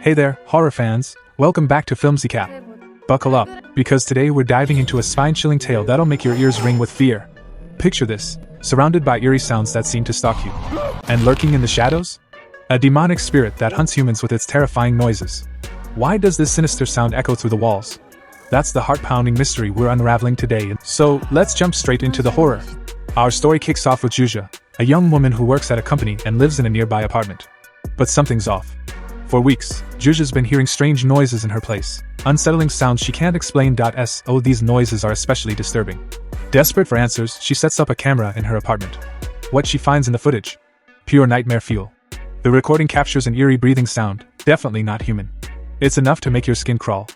Hey there, horror fans, welcome back to Filmsy Cap. Buckle up, because today we're diving into a spine-chilling tale that'll make your ears ring with fear. Picture this, surrounded by eerie sounds that seem to stalk you. And lurking in the shadows? A demonic spirit that hunts humans with its terrifying noises. Why does this sinister sound echo through the walls? That's the heart-pounding mystery we're unraveling today, so let's jump straight into the horror. Our story kicks off with Ju-hee, a young woman who works at a company and lives in a nearby apartment. But something's off. For weeks, Ju-hee's been hearing strange noises in her place, unsettling sounds she can't explain. These noises are especially disturbing. Desperate for answers, she sets up a camera in her apartment. What she finds in the footage? Pure nightmare fuel. The recording captures an eerie breathing sound, definitely not human. It's enough to make your skin crawl.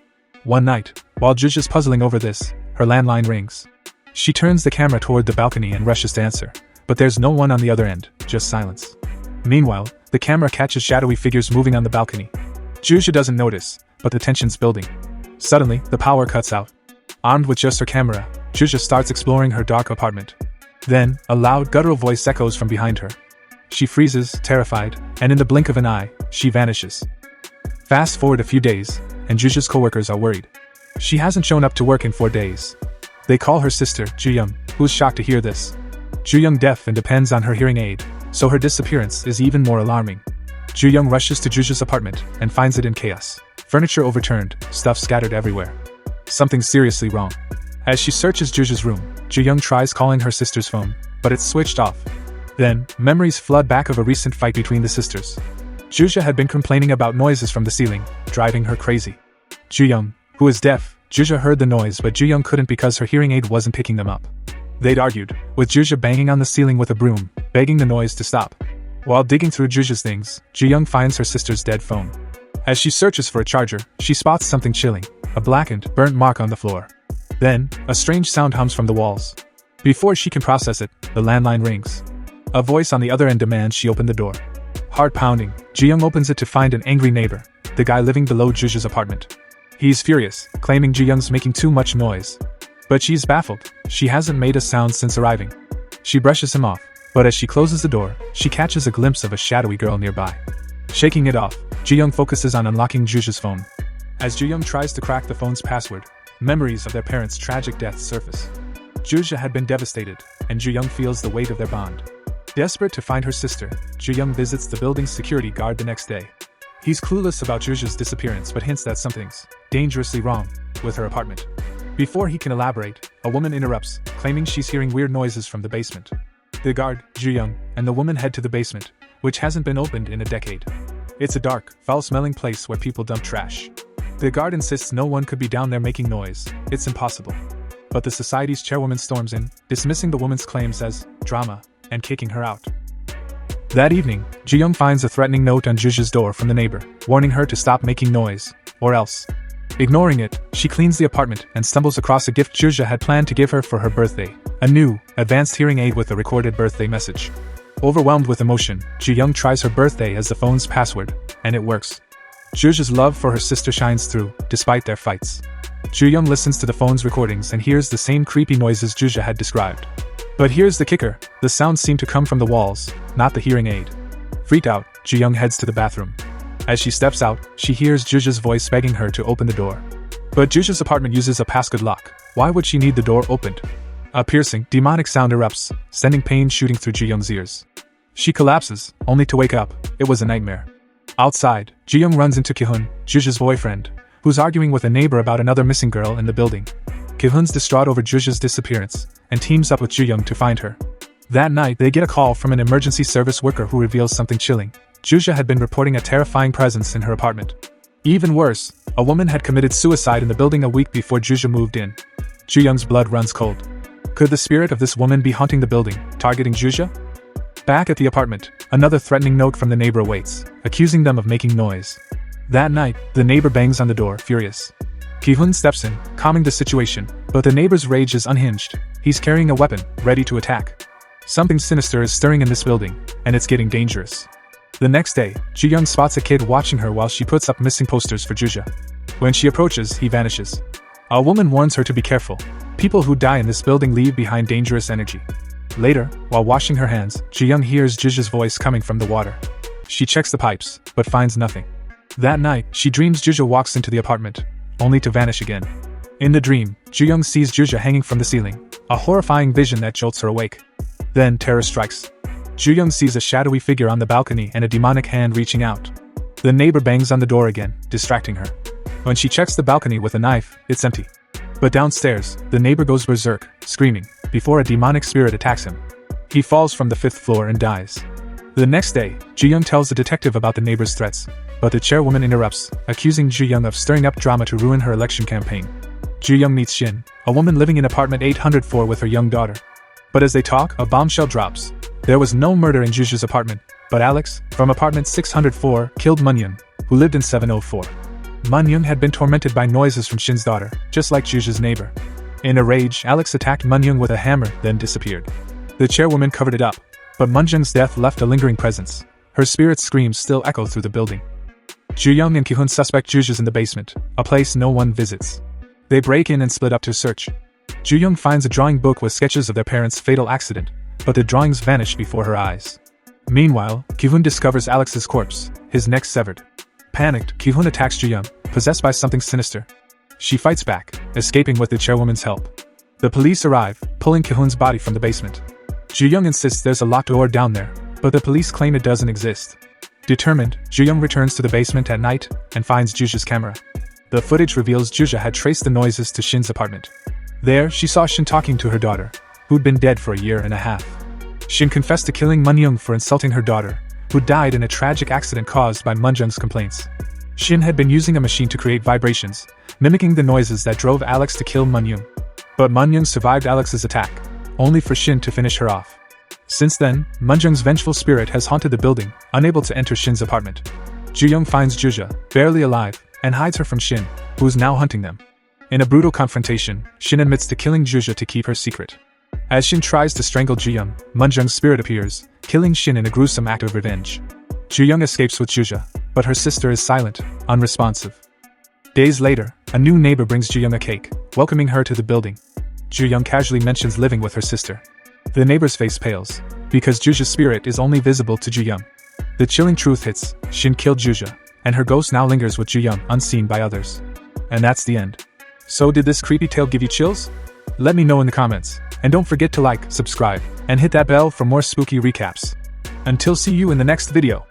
One night, while Ju-hee's puzzling over this, her landline rings. She turns the camera toward the balcony and rushes to answer, but there's no one on the other end, just silence. Meanwhile, the camera catches shadowy figures moving on the balcony. Ju-hee doesn't notice, but the tension's building. Suddenly, the power cuts out. Armed with just her camera, Ju-hee starts exploring her dark apartment. Then, a loud, guttural voice echoes from behind her. She freezes, terrified, and in the blink of an eye, she vanishes. Fast forward a few days, and Ju-hee's coworkers are worried. She hasn't shown up to work in 4 days. They call her sister, Jeon, who's shocked to hear this. Jeon deaf and depends on her hearing aid, so her disappearance is even more alarming. Ju-hee rushes to Ju-hee's apartment and finds it in chaos. Furniture overturned, stuff scattered everywhere. Something's seriously wrong. As she searches Ju-hee's room, Ju-hee tries calling her sister's phone, but it's switched off. Then, memories flood back of a recent fight between the sisters. Ju-hee had been complaining about noises from the ceiling, driving her crazy. Ju-hee, who is deaf, Ju-hee heard the noise, but Ju-hee couldn't because her hearing aid wasn't picking them up. They'd argued, with Ju-hee banging on the ceiling with a broom, begging the noise to stop. While digging through Ju-hee's things, Ju-hee finds her sister's dead phone. As she searches for a charger, she spots something chilling, a blackened, burnt mark on the floor. Then, a strange sound hums from the walls. Before she can process it, the landline rings. A voice on the other end demands she open the door. Heart pounding, Ju-hee opens it to find an angry neighbor, the guy living below Ju-hee's apartment. He's furious, claiming Ju-hee's making too much noise. But she's baffled, she hasn't made a sound since arriving. She brushes him off, but as she closes the door, she catches a glimpse of a shadowy girl nearby. Shaking it off, Ju-hee focuses on unlocking Ju-hee's phone. As Ju-hee tries to crack the phone's password, memories of their parents' tragic deaths surface. Ju-hee had been devastated, and Ju-hee feels the weight of their bond. Desperate to find her sister, Ju-hee visits the building's security guard the next day. He's clueless about Ju-hee's disappearance but hints that something's dangerously wrong with her apartment. Before he can elaborate, a woman interrupts, claiming she's hearing weird noises from the basement. The guard, Ju-hee, and the woman head to the basement, which hasn't been opened in a decade. It's a dark, foul-smelling place where people dump trash. The guard insists no one could be down there making noise, it's impossible. But the society's chairwoman storms in, dismissing the woman's claims as drama, and kicking her out. That evening, Jeon finds a threatening note on Ju-hee's door from the neighbor, warning her to stop making noise, or else. Ignoring it, she cleans the apartment and stumbles across a gift Ju-hee had planned to give her for her birthday, a new, advanced hearing aid with a recorded birthday message. Overwhelmed with emotion, Ju-hee tries her birthday as the phone's password, and it works. Ju-hee's love for her sister shines through, despite their fights. Ju-hee listens to the phone's recordings and hears the same creepy noises Ju-hee had described. But here's the kicker, the sounds seem to come from the walls, not the hearing aid. Freaked out, Ju-hee heads to the bathroom. As she steps out, she hears Ju-hee's voice begging her to open the door. But Ju-hee's apartment uses a passcode lock. Why would she need the door opened? A piercing, demonic sound erupts, sending pain shooting through Ju-hee's ears. She collapses, only to wake up. It was a nightmare. Outside, Ju-hee runs into Ki-hoon, Ju-hee's boyfriend, who's arguing with a neighbor about another missing girl in the building. Ki-hoon's distraught over Ju-hee's disappearance, and teams up with Ju-hee to find her. That night, they get a call from an emergency service worker who reveals something chilling. Ju-hee had been reporting a terrifying presence in her apartment. Even worse, a woman had committed suicide in the building a week before Ju-hee moved in. Ju-hee's blood runs cold. Could the spirit of this woman be haunting the building, targeting Ju-hee? Back at the apartment, another threatening note from the neighbor awaits, accusing them of making noise. That night, the neighbor bangs on the door, furious. Ki-hoon steps in, calming the situation, but the neighbor's rage is unhinged. He's carrying a weapon, ready to attack. Something sinister is stirring in this building, and it's getting dangerous. The next day, Jeon spots a kid watching her while she puts up missing posters for Ju-hee. When she approaches, he vanishes. A woman warns her to be careful. People who die in this building leave behind dangerous energy. Later, while washing her hands, Jeon hears Ju-hee's voice coming from the water. She checks the pipes, but finds nothing. That night, she dreams Ju-hee walks into the apartment, only to vanish again. In the dream, Ju-young sees Ju-hee hanging from the ceiling, a horrifying vision that jolts her awake. Then terror strikes. Ju-young sees a shadowy figure on the balcony and a demonic hand reaching out. The neighbor bangs on the door again, distracting her. When she checks the balcony with a knife, it's empty. But downstairs, the neighbor goes berserk, screaming, before a demonic spirit attacks him. He falls from the 5th floor and dies. The next day, Ju-young tells the detective about the neighbor's threats, but the chairwoman interrupts, accusing Ju-young of stirring up drama to ruin her election campaign. Ju-young meets Shin, a woman living in apartment 804 with her young daughter. But as they talk, a bombshell drops. There was no murder in Ju-hee's apartment, but Alex, from apartment 604, killed Min-young, who lived in 704. Min-young had been tormented by noises from Shin's daughter, just like Ju-hee's neighbor. In a rage, Alex attacked Min-young with a hammer, then disappeared. The chairwoman covered it up, but Min-young's death left a lingering presence. Her spirit's screams still echo through the building. Ju-young and Ki-hoon suspect Ju-hee's in the basement, a place no one visits. They break in and split up to search. Ju-young finds a drawing book with sketches of their parents' fatal accident, but the drawings vanish before her eyes. Meanwhile, Ki-hoon discovers Alex's corpse, his neck severed. Panicked, Ki-hoon attacks Ju-young, possessed by something sinister. She fights back, escaping with the chairwoman's help. The police arrive, pulling Ki-hoon's body from the basement. Ju-young insists there's a locked door down there, but the police claim it doesn't exist. Determined, Ju-young returns to the basement at night and finds Ju-hee's camera. The footage reveals Ju-hee had traced the noises to Shin's apartment. There, she saw Shin talking to her daughter, who'd been dead for a year and a half. Shin confessed to killing Min-young for insulting her daughter, who died in a tragic accident caused by Min-young's complaints. Shin had been using a machine to create vibrations, mimicking the noises that drove Alex to kill Min-young. But Min-young survived Alex's attack, only for Shin to finish her off. Since then, Min-young's vengeful spirit has haunted the building, unable to enter Shin's apartment. Ju-young finds Ju-hee, barely alive, and hides her from Shin, who is now hunting them. In a brutal confrontation, Shin admits to killing Ju-hee to keep her secret. As Shin tries to strangle Ju-young, Min-young's spirit appears, killing Shin in a gruesome act of revenge. Ju-young escapes with Ju-hee, but her sister is silent, unresponsive. Days later, a new neighbor brings Ju-young a cake, welcoming her to the building. Ju-young casually mentions living with her sister. The neighbor's face pales, because Ju-hee's spirit is only visible to Ju-young. The chilling truth hits, Shin killed Ju-hee, and her ghost now lingers with Ju-young, unseen by others. And that's the end. So did this creepy tale give you chills? Let me know in the comments, and don't forget to like, subscribe, and hit that bell for more spooky recaps. Until see you in the next video.